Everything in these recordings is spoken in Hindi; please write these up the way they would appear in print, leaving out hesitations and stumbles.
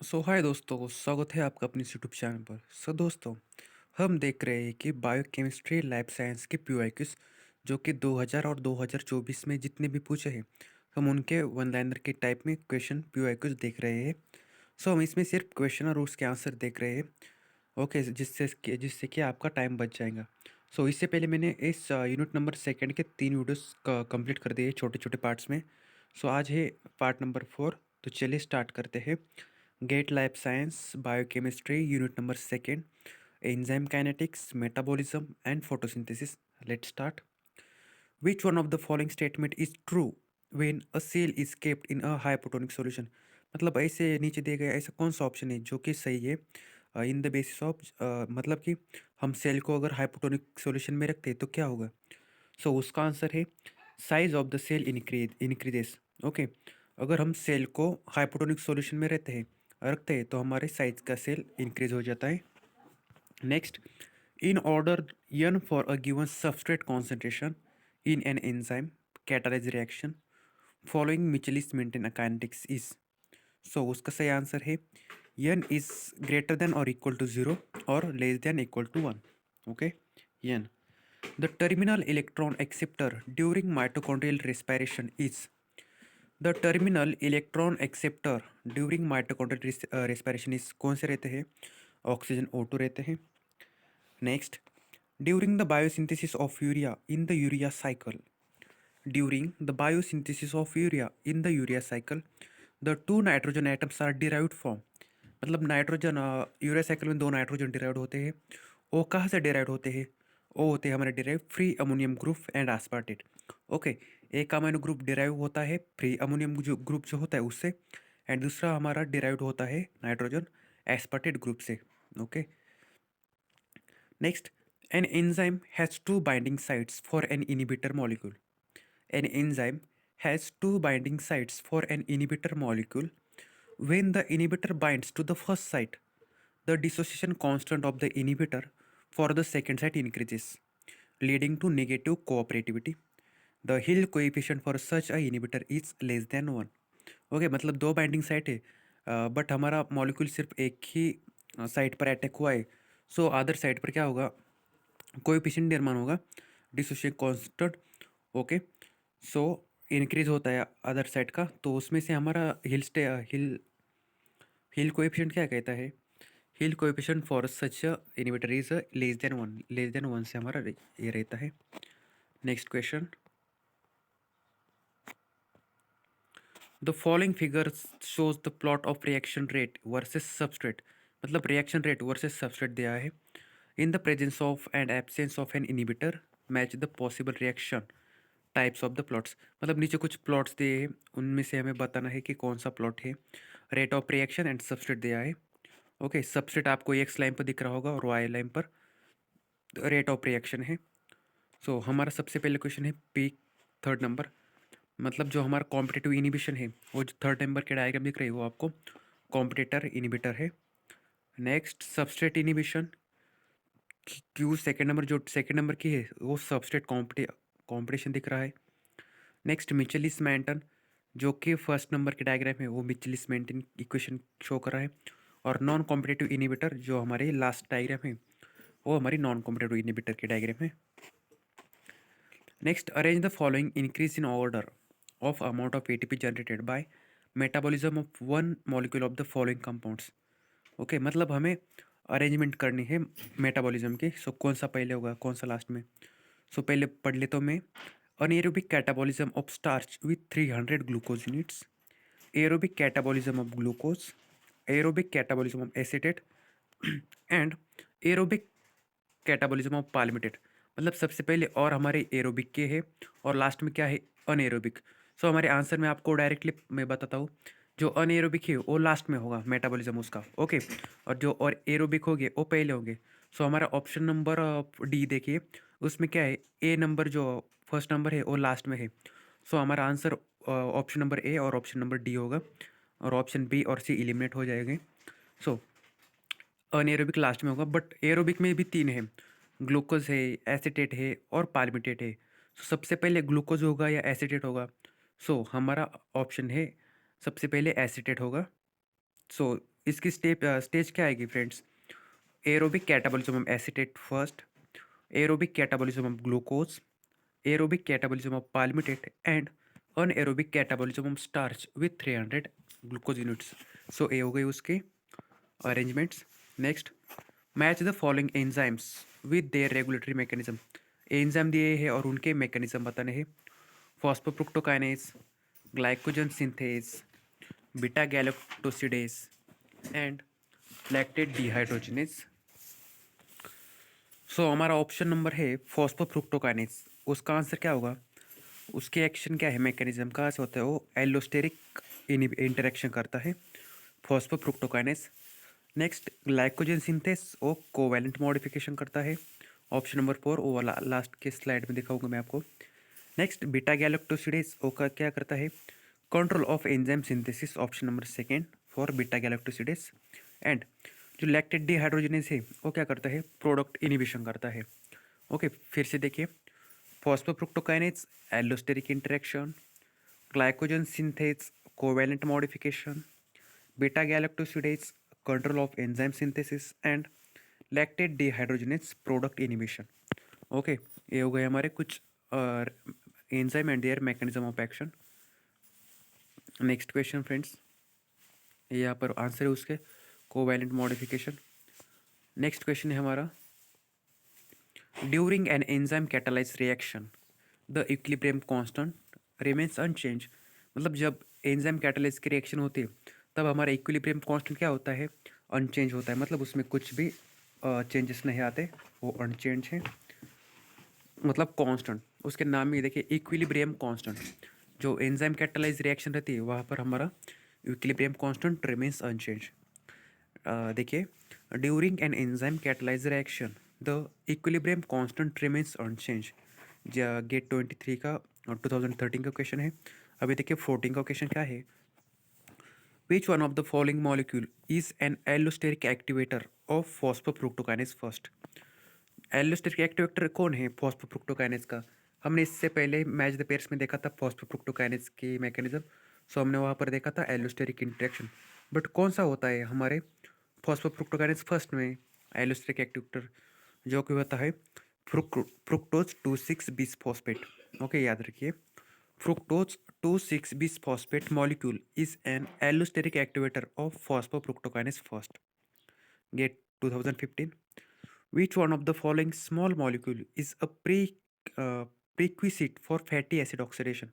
हाय दोस्तों, स्वागत है आपका अपने यूट्यूब चैनल पर। दोस्तों, हम देख रहे हैं कि बायोकेमिस्ट्री लाइफ साइंस के पीवाईक्यूज जो कि 2000 और 2024 में जितने भी पूछे हैं, हम उनके वन लाइनर के टाइप में क्वेश्चन पीवाईक्यूज देख रहे हैं। हम इसमें सिर्फ क्वेश्चन और उसके आंसर देख रहे हैं। ओके, जिससे कि आपका टाइम बच जाएगा। इससे पहले मैंने इस यूनिट नंबर सेकंड के 3 वीडियोस कंप्लीट कर दिए छोटे छोटे पार्ट्स में। आज है पार्ट नंबर 4। तो चलिए स्टार्ट करते हैं। GATE life science biochemistry unit number second, enzyme kinetics, metabolism and photosynthesis. Let's start. Which one of the following statement is true when a cell is kept in a hypotonic solution? मतलब ऐसे नीचे दिए गए ऐसा कौन सा ऑप्शन है जो कि सही है इन द बेसिस ऑफ, मतलब कि हम सेल को अगर हाइपोटोनिक सॉल्यूशन में रखते हैं तो क्या होगा। उसका आंसर है size of the cell increases. Okay, अगर हम सेल को हाइपोटोनिक सॉल्यूशन में रखते हैं तो हमारे साइज का सेल इंक्रीज हो जाता है। Next, in order n for a given substrate concentration in an enzyme catalysis reaction, following Michaelis-Menten kinetics is. उसका सही आंसर है n is greater than or equal to 0 or less than equal to 1. Okay, n. The terminal electron acceptor during mitochondrial respiration is. The terminal electron acceptor during mitochondrial respiration is कौन से रहते हैं? ऑक्सीजन O2 रहते हैं। Next, during the biosynthesis of urea in the urea cycle, during the biosynthesis of urea in the urea cycle, the two nitrogen atoms are derived from. मतलब नाइट्रोजन यूरिया साइकिल में दो नाइट्रोजन डिराइव होते हैं। ओ कहाँ से डिराइव होते हैं? ओ होते हैं हमारे derive free ammonium group and aspartate. Okay, एक अमीनो ग्रुप डिराइव होता है फ्री अमोनियम ग्रुप जो होता है उससे, एंड दूसरा हमारा डिराइव होता है नाइट्रोजन एस्पार्टेट ग्रुप से। Okay, next, an enzyme has two binding sites for an inhibitor molecule. An enzyme has two binding sites for an inhibitor molecule. When the inhibitor binds to the first site, the dissociation constant of the inhibitor for the second site increases, leading to negative cooperativity. The Hill coefficient for such a inhibitor is less than 1. Okay, मतलब दो बाइंडिंग साइट है बट हमारा मॉलिक्यूल सिर्फ एक ही साइट पर अटैक हुआ है। अदर साइड पर क्या होगा? कोएफिशिएंट निर्माण होगा, dissociation constant. Okay, so increase होता है अदर साइड का, तो उसमें से हमारा हिल हिल कोएफिशिएंट क्या कहता है? Hill coefficient for such inhibitor is less than one से हमारा ये रहता है। Next question, the following figure shows the plot of reaction rate versus substrate. मतलब रिएक्शन रेट वर्सेस सबस्ट्रेट दिया है। In the presence of and absence of an inhibitor match the possible reaction types of the plots. मतलब नीचे कुछ प्लॉट्स दिए हैं, उनमें से हमें बताना है कि कौन सा प्लॉट है। Rate of reaction and substrate दिया है। ओके, सबस्ट्रेट आपको एक्स लाइन पर दिख रहा होगा और वाई लाइन पर रेट ऑफ रिएक्शन है। हमारा सबसे पहले क्वेश्चन है पी थर्ड नंबर। मतलब जो हमारा कॉम्पिटिटिव इनिबिशन है वो जो थर्ड नंबर के डायग्राम दिख रही है वो आपको कॉम्पिटिटर इनिबिटर है। Next, substrate inhibition Q second number, जो सेकेंड नंबर की है वो सबस्ट्रेट कॉम्पिटिशन दिख रहा है। नेक्स्ट, मिचेलिस मेंटन जो कि फर्स्ट नंबर के डायग्राम है वो मिचेलिस मेंटन इक्वेशन शो कर रहा है। और नॉन कॉम्पिटिटिव इनिबिटर जो हमारे लास्ट डायग्राम है वो हमारी नॉन कॉम्पिटिटिव इनिबिटर के डायग्राम है। Next, arrange the following increase in order of amount of ATP generated by metabolism of one molecule of the following compounds. Okay, मतलब हमें अरेंजमेंट करनी है मेटाबॉलिज्म की। कौन सा पहले होगा कौन सा लास्ट में? पहले पढ़ लेता हूँ मैं। Anaerobic catabolism of starch with 300 glucose units, aerobic catabolism of glucose, aerobic catabolism of acetate and aerobic catabolism of palmitate. मतलब सबसे पहले और हमारे एरोबिक के है और लास्ट में क्या है? अनएरोबिक। हमारे आंसर में आपको डायरेक्टली मैं बताता हूँ, जो अनएरोबिक है वो लास्ट में होगा मेटाबॉलिज्म उसका। ओके, और जो और एरोबिक होंगे वो पहले होंगे। हमारा ऑप्शन नंबर डी देखिए, उसमें क्या है? ए नंबर जो फर्स्ट नंबर है वो लास्ट में है। हमारा आंसर ऑप्शन नंबर ए और ऑप्शन नंबर डी होगा, और ऑप्शन बी और सी एलिमिनेट हो जाएंगे। अनएरोबिक लास्ट में होगा, बट एरोबिक में भी तीन है, ग्लूकोज है, एसिटेट है और पाल्मिटेट है। सबसे पहले ग्लूकोज होगा या एसिटेट होगा? हमारा ऑप्शन है सबसे पहले एसिटेट होगा। इसकी स्टेज क्या आएगी friends? Aerobic catabolism of acetate first, aerobic catabolism of glucose, aerobic catabolism of palmitate, and anaerobic catabolism of starch with 300 glucose units. So ये हो गई उसकी arrangements. Next, match the following enzymes with their regulatory mechanism. Enzyme दिए हैं और उनके मैकेनिज्म बताने हैं. Phosphofructokinase, glycogen synthase, beta galactosidase and lactate dehydrogenase. So हमारा ऑप्शन नंबर है फॉस्फोफ्रुक्टोकाइनेज. उसका आंसर क्या होगा? उसके एक्शन क्या है, मैकेनिज्म कहाँ से होता है? वो एलोस्टेरिक इंटरेक्शन करता है फॉस्फोफ्रुक्टोकाइनेज. नेक्स्ट, ग्लाइकोजन सिंथेस वो कोवैलेंट मॉडिफिकेशन करता है. ऑप्शन नंबर 4 वो वाला लास्ट के स्लाइड में दिखाऊंगा मैं आपको. नेक्स्ट, बीटा गैलेक्टोसिडेज वो का क्या करता है? Control of enzyme synthesis. Option number 2 for beta galactosidase. And जो लैक्टेट डिहाइड्रोजिनेज है वो क्या करता है? प्रोडक्ट इनिबिशन करता है. ओके, फिर से देखिए. Phosphofructokinase allosteric interaction, glycogen synthase covalent modification, beta galactosidase control of enzyme synthesis and lactate dehydrogenase product inhibition. Okay, ये हो गए हमारे कुछ enzyme and there mechanism of action. Next question friends, ये यहाँ पर आंसर है उसके कोवैलेंट मॉडिफिकेशन. नेक्स्ट क्वेश्चन है हमारा, during an enzyme catalyse reaction the equilibrium constant remains unchange. मतलब जब एंजाइम कैटालाइज की रिएक्शन होती है तब हमारा इक्विलिब्रियम कांस्टेंट क्या होता है? अनचेंज होता है. मतलब उसमें कुछ भी चेंजेस नहीं आते, वो अनचेंज है. मतलब कांस्टेंट उसके नाम में देखिए इक्विलिब्रियम कांस्टेंट. जो एंजाइम कैटालाइज रिएक्शन रहती है वहाँ पर हमारा इक्विलिब्रियम कांस्टेंट रिमेन्स अनचेंज. देखिए, during an enzyme catalyse reaction the equilibrium constant remains unchange. GATE 23 का और 2013 का क्वेश्चन है. अभी देखिए 14 का क्वेश्चन क्या है? Which one of the following molecule is an allosteric activator of phosphofructokinase first. Allosteric activator कौन है फॉस्फोफ्रुक्टोकाइनेज का? हमने इससे पहले मैच द पेयर्स में देखा था फॉस्फोफ्रुक्टोकाइनेज की मैकेनिज्म. सो हमने वहाँ पर देखा था एलोस्टेरिक इंटरेक्शन. बट कौन सा होता है हमारे फॉस्फोफ्रुक्टोकाइनेज फर्स्ट में एलोस्टेरिक एक्टिवेटर? जो कि होता है फ्रुक्टोज 2,6 बिसफॉस्फेट. ओके, याद रखिए, fructose 2,6 bisphosphate molecule is an allosteric activator of phosphofructokinase first. GATE 2015. Which one of the following small molecule is a prerequisite for fatty acid oxidation?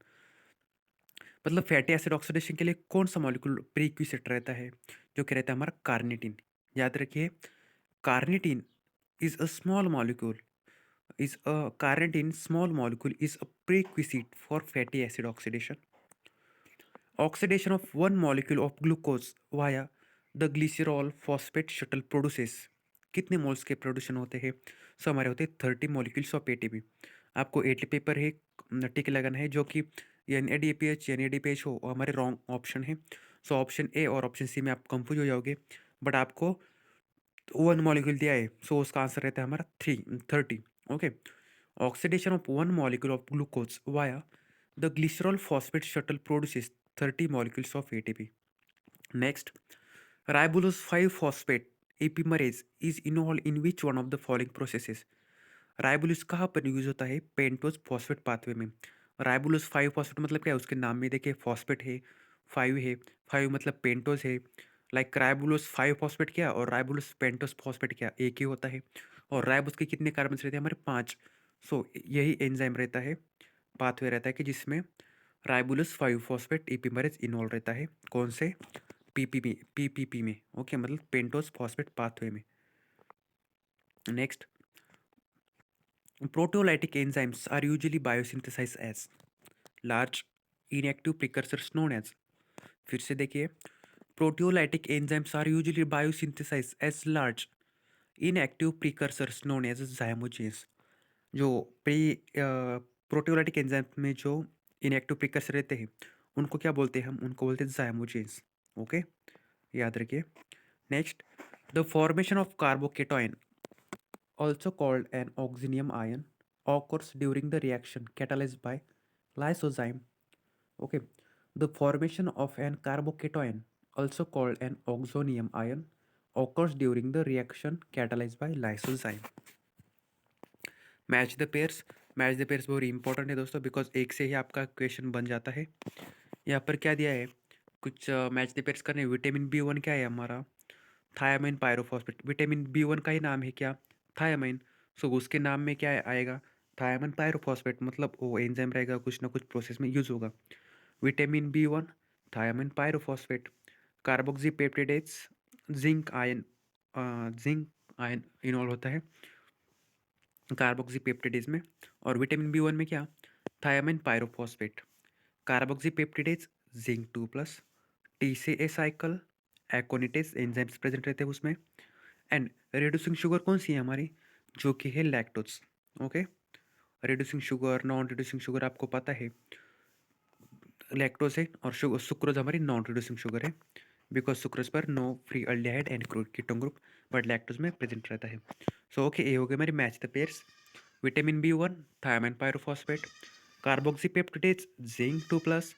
मतलब फैटी एसिड ऑक्सीडेशन के लिए कौन सा मॉलिक्यूल प्रीक्विसिट रहता है? जो कि रहता है हमारा कार्निटिन. याद रखिए, carnitine is a small molecule is a prerequisite for fatty acid oxidation. Oxidation of one molecule of glucose via the glycerol phosphate shuttle produces. कितने मोल्स के प्रोडक्शन होते हैं? सो हमारे होते हैं 30 मॉलिक्यूल्स ऑफ एटीपी. आपको एटीपी पर है टिक लगाना है, जो कि NADPH हो हमारे रॉन्ग ऑप्शन है. सो ऑप्शन ए और ऑप्शन सी में आप कंफ्यूज हो जाओगे. बट आपको 1 मॉलिक्यूल दिया है, सो उसका आंसर रहता है हमारा 30. Okay, oxidation of 1 molecule of glucose via the glycerol phosphate shuttle produces 30 molecules of ATP. Next, ribulose 5-phosphate epimerase is involved in which one of the following processes? राइबुलोस कहाँ पर यूज होता है? पेंटोज फॉस्फेट पाथवे में. राइबुलोस 5-phosphate मतलब क्या है? उसके नाम में देखिए फॉस्फेट है, 5 है, 5 मतलब पेंटोज है. लाइक राइबुलोस 5-phosphate क्या और राइबुलोस पेंटोज फॉस्फेट क्या, एक ही होता है. और राइबोस के कितने कार्बन रहते हैं? हमारे 5. सो यही एंजाइम रहता है, पाथवे रहता है कि जिसमें राइबुलोस 5-phosphate एपिमरेज इन्वॉल्व रहता है. कौन से? पीपीपी में. ओके, मतलब पेंटोज फॉस्फेट पाथवे में. Next, proteolytic enzymes are usually biosynthesized as large inactive precursors known as. फिर से देखिए, proteolytic enzymes are usually biosynthesized as large inactive precursors known as zymogens. जो प्रोटियोलाइटिक एंजाइम में जो इनएक्टिव प्रिकर्सर रहते हैं उनको क्या बोलते हैं? हम उनको बोलते हैं zymogens. ओके, याद रखिए. Next, the formation of carbocation also called an oxynium ion occurs during the reaction catalyzed by lysozyme. Okay, the formation of an carbocation also called an oxonium ion, occurs during the reaction catalyzed by lysozyme. Match the pairs, match the pairs बहुत इंपॉर्टेंट है दोस्तों, बिकॉज एक से ही आपका क्वेश्चन बन जाता है। यहाँ पर क्या दिया है, कुछ मैच द पेयर्स करने। विटामिन B1 क्या है हमारा, थायामाइन पायरोफॉस्फेट। विटामिन B1 का ही नाम है क्या, थायामाइन। सो उसके नाम में क्या आएगा, थायामाइन पायरोफॉस्फेट, मतलब वो एंजाइम रहेगा, कुछ ना कुछ प्रोसेस में यूज होगा। Vitamin B1, thiamine pyrophosphate, carboxy peptidase, zinc ion, zinc ion involve होता है कार्बोक्सी पेप्टिडेज में। और विटामिन B1 में क्या, thiamine pyrophosphate, carboxy peptidase, zinc 2+, TCA cycle, एकोनिटेज enzymes present रहते हैं उसमें। एंड रिड्यूसिंग शुगर कौन सी है हमारी, जो कि है lactose. Okay, reducing sugar, non reducing sugar आपको पता है लैक्टोज है, और शुगर सुक्रोज हमारी नॉन रिड्यूसिंग शुगर है, बिकॉज सुक्रोज पर no free aldehyde and ketone group, but lactose में प्रेजेंट रहता है। सो ओके, ये हो गए हमारी match the pairs. Vitamin B1, thiamine pyrophosphate, carboxypeptidase, zinc 2+,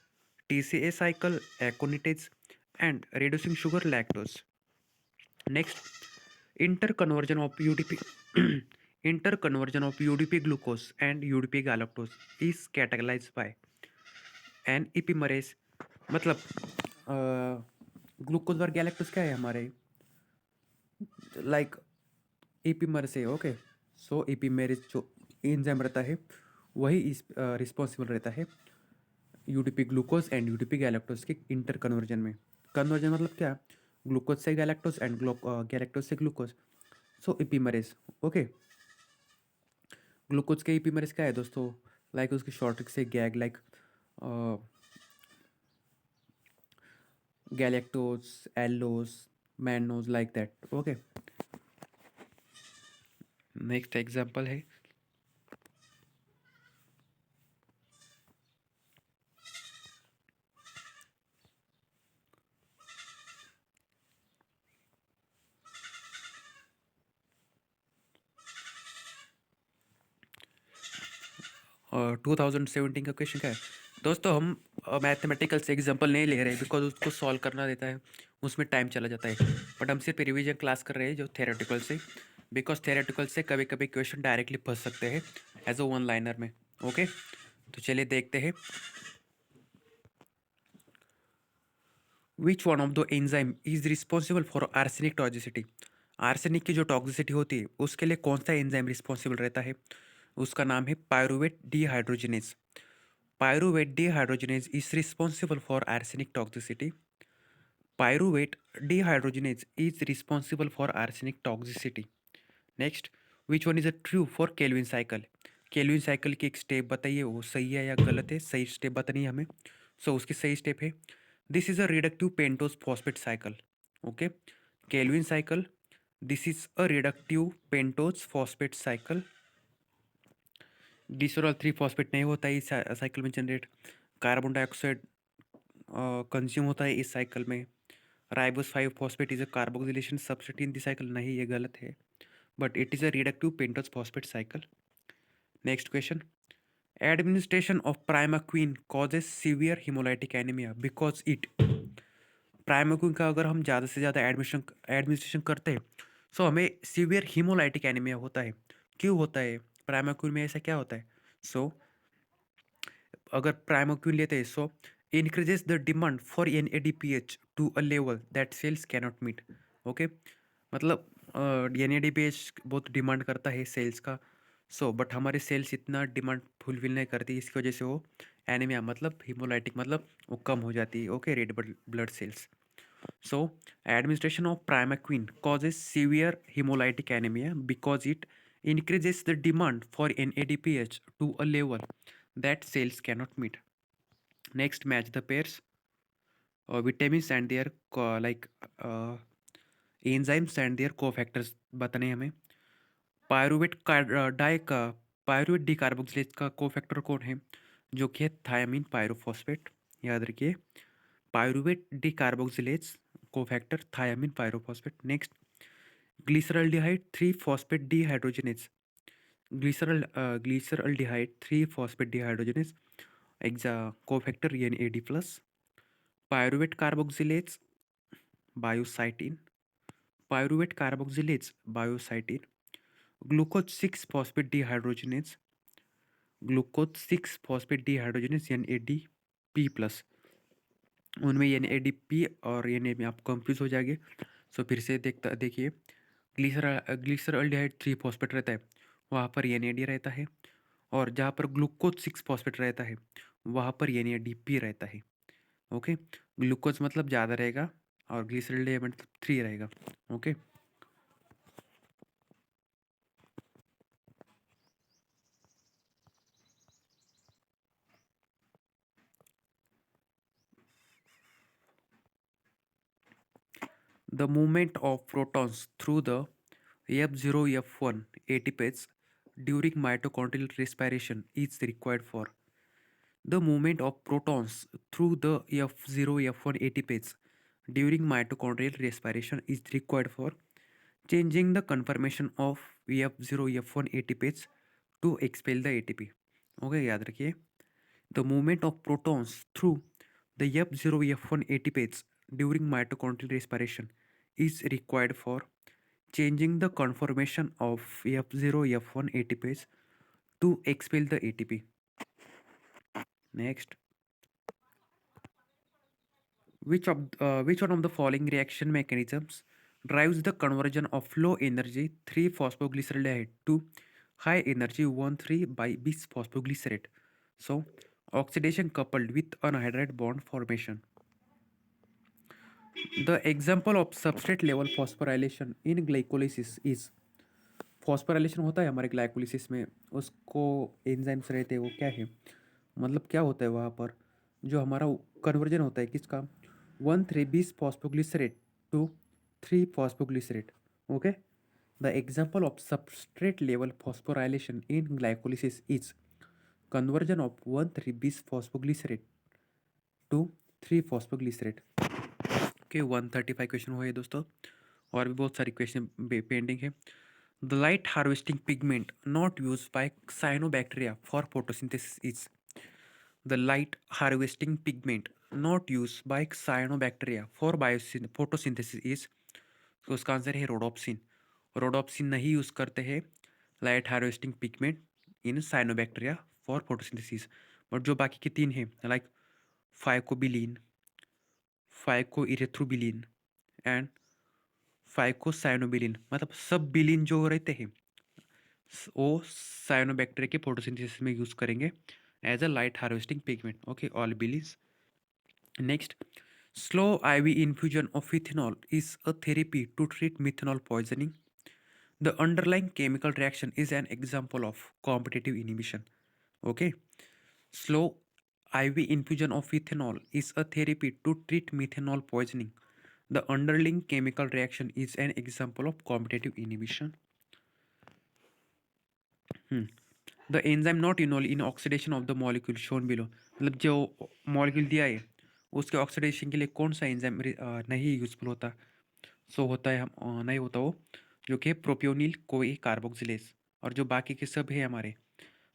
TCA cycle, aconitage, and reducing sugar lactose. Next, interconversion of UDP interconversion of UDP glucose and UDP galactose is catalyzed by an epimerase। मतलब ग्लूकोज और गैलेक्टोज क्या है हमारे, लाइक एपीमर से। ओके, सो एपीमेरेज जो एंजाइम रहता है वही इस रिस्पॉन्सिबल रहता है UDP glucose and UDP galactose के इंटर कन्वर्जन में। कन्वर्जन मतलब क्या, ग्लूकोज से गैलेक्टोज एंड गैलेक्टोज से glucose, so epimerase. Okay, glucose के एपीमरेज क्या है दोस्तों, लाइक उसकी शॉर्ट ट्रिक से gag, like galactose, allose, mannose, like that. Okay, next example है 2017 का क्वेश्चन क्या है दोस्तों। हम मैथमेटिकल से एग्जांपल नहीं ले रहे हैं, बिकॉज उसको सॉल्व करना देता है, उसमें टाइम चला जाता है। बट हम सिर्फ रिवीजन क्लास कर रहे हैं जो थेरेटिकल से, बिकॉज थेरेटिकल से कभी कभी क्वेश्चन डायरेक्टली फंस सकते हैं एज अ वन लाइनर में। ओके, तो चलिए देखते हैं। Which one of the enzyme is responsible for arsenic toxicity. Arsenic की जो टॉक्सिसिटी होती है उसके लिए कौन सा एंजाइम रिस्पॉन्सिबल रहता है, उसका नाम है pyruvate dehydrogenase. Pyruvate dehydrogenase is responsible for arsenic toxicity. Pyruvate dehydrogenase is responsible for arsenic toxicity. Next, which one is a true for Kelvin cycle? Kelvin cycle की एक स्टेप बताइए, वो सही है या गलत है, सही स्टेप बतानी है हमें। सो उसकी सही स्टेप है, this is a reductive pentose phosphate cycle. Okay, Calvin cycle, this is a reductive pentose phosphate cycle. Glycerol 3 phosphate नहीं होता है इस साइकिल में जनरेट। कार्बन डाइऑक्साइड कंज्यूम होता है इस साइकिल में। Ribose 5 phosphate is a carboxylation substrate in the cycle, नहीं ये गलत है, but it is a reductive pentose phosphate cycle. Next question, administration of primaquine causes severe haemolytic anaemia because it. Primaquine का अगर हम ज़्यादा से ज़्यादा एडमिनिस्ट्रेशन करते हैं सो हमें सीवियर हिमोलाइटिक एनीमिया होता है। क्यों होता है, प्राइमाक्विन में ऐसा क्या होता है। सो अगर प्राइमोक्विन लेते हैं so increases the demand for NADPH to a level that cells cannot meet. Okay, मतलब NADPH बहुत डिमांड करता है सेल्स का, सो बट हमारे सेल्स इतना डिमांड फुलफिल नहीं करती, इसकी वजह से वो एनीमिया मतलब हिमोलाइटिक मतलब वो कम हो जाती है। Okay, red blood cells. So administration of primaquine causes severe hemolytic anemia because it increases the demand for NADPH to a level that cells cannot meet. Next, match the pairs. Vitamins and their enzymes and their cofactors बताने हमें। पायरुवेट डाई का पायरुवेट डिकार्बोक्सिलेज का कोफैक्टर कौन है, जो कि है थायामीन पायरोफॉस्फेट। याद रखिए, pyruvate decarboxylase cofactor thiamine pyrophosphate. Next, glyceraldehyde 3 phosphate dehydrogenase, glyceraldehyde 3 phosphate dehydrogenase एग्जा cofactor NAD+। Pyruvate carboxylase biocytin, pyruvate carboxylase biocytin, glucose 6 phosphate dehydrogenase, glucose 6 phosphate dehydrogenase NADP plus. उनमें NADP और NA में आप कंफ्यूज हो जाएंगे। सो फिर से देखिए, ग्लिसरॉल्डिहाइड 3 फॉस्फेट रहता है, वहाँ पर NAD रहता है, और जहाँ पर ग्लूकोज 6 फॉस्फेट रहता है वहाँ पर NADP रहता है। ओके, ग्लूकोज मतलब ज़्यादा रहेगा और ग्लिसरॉल्डिहाइड मतलब 3 रहेगा। Okay, the movement of protons through the F0 F1 ATPase during mitochondrial respiration is required for. The movement of protons through the F0 F1 ATPase during mitochondrial respiration is required for changing the conformation of F0 F1 ATPase to expel the ATP. Okay, याद रखिए, the movement of protons through the F0 F1 ATPase during mitochondrial respiration is required for changing the conformation of F0 F1 ATPase to expel the ATP. Next, which one of the following reaction mechanisms drives the conversion of low energy 3-phosphoglyceraldehyde to high energy 1,3-bis-phosphoglycerate? So, oxidation coupled with anhydride bond formation. The example of substrate level phosphorylation in glycolysis is, phosphorylation होता है हमारे ग्लाइकोलिसिस में, उसको एंजाइम्स रहते हैं, वो क्या है, मतलब क्या होता है वहाँ पर, जो हमारा कन्वर्जन होता है किसका, 1,3-bis-phosphoglycerate to 3-phosphoglycerate. Okay, the example of substrate level phosphorylation in glycolysis is conversion of 1,3-bis-phosphoglycerate to 3-phosphoglycerate. Okay, 135 question हुए दोस्तों, और भी बहुत सारे क्वेश्चन पेंडिंग है. The light harvesting pigment not used by cyanobacteria for photosynthesis is. The light harvesting pigment not used by cyanobacteria for photosynthesis is. तो उसका आंसर है रोडोप्सिन. रोडोप्सिन नहीं यूज करते हैं light harvesting pigment in cyanobacteria for photosynthesis, but जो बाकी के 3 हैं लाइक फाइकोबिलीन, फाइकोइरेथ्रोबिलीन एंड फाइकोसाइनोबिलीन, मतलब सब बिलीन जो रहते हैं वो साइनोबैक्टीरिया के फोटोसिंथेसिस में यूज करेंगे as a light harvesting pigment. Okay, all bilins. Next, slow IV infusion of ethanol is a therapy to treat methanol poisoning. The underlying chemical reaction is an example of competitive inhibition. Okay, slow IV infusion of ethanol is a therapy to treat methanol poisoning. The underlying chemical reaction is an example of competitive inhibition. The enzyme not involve in oxidation of the molecule shown below, मतलब जो मॉलिक्यूल दिया है उसके ऑक्सीडेशन के लिए कौन सा एंजाइम नहीं यूजफुल होता, सो होता है हम नहीं होता वो, जो कि प्रोपियोनिल कोए कार्बोक्सिलेज, और जो बाकी के सब है हमारे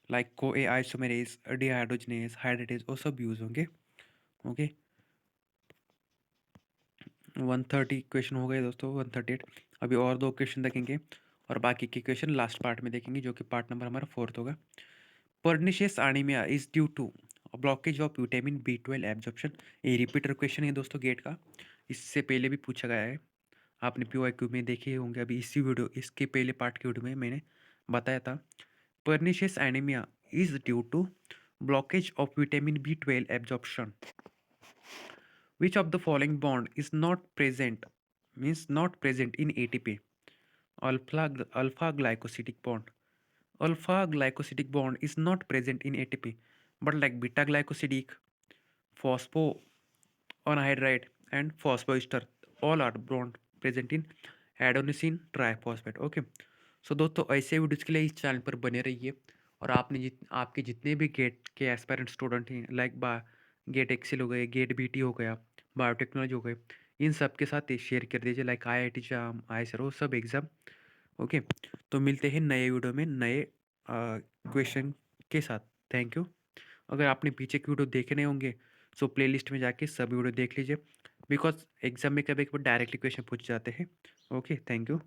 लाइक कोए आइसोमेरेज, डिहाइड्रोजनेज, हाइड्रेटेज, वो सब यूज होंगे. ओके, 130 क्वेश्चन हो गए दोस्तों, 138. अभी और 2 क्वेश्चन देखेंगे और बाकी के क्वेश्चन लास्ट पार्ट में देखेंगे, जो कि पार्ट नंबर हमारा 4th होगा. Pernicious anemia is due to blockage of vitamin B12 absorption. ये रिपीटर क्वेश्चन है दोस्तों गेट का, इससे पहले भी पूछा गया है, आपने PYQ में देखे होंगे. अभी इसी वीडियो, इसके पहले पार्ट के वीडियो में मैंने बताया था. Pernicious anemia is due to blockage of vitamin B12 absorption. Which of the following bond is not present, means not present in ATP? Alpha glycosidic bond. Alpha glycosidic bond is not present in ATP, but like beta glycosidic, phosphoanhydride and phosphoester, all are bond present in adenosine triphosphate. Okay, सो दोस्तों ऐसे वीडियोज़ के लिए इस चैनल पर बने रहिए, और आपके जितने भी गेट के एस्पायरेंट स्टूडेंट हैं लाइक गेट एक्सेल हो गए, गेट BT हो गया, बायोटेक्नोलॉजी हो गए, इन सब के साथ शेयर कर दीजिए, लाइक IIT जाम, ISRO, सब एग्ज़ाम. ओके, तो मिलते हैं नए वीडियो में नए क्वेश्चन के साथ. Thank you. अगर आपने पीछे के वीडियो देखे नहीं होंगे तो प्लेलिस्ट में जाके सब वीडियो देख लीजिए. बिकॉज़ एग्ज़ाम में कभी-कभी डायरेक्टली क्वेश्चन पूछ जाते हैं। Okay, thank you.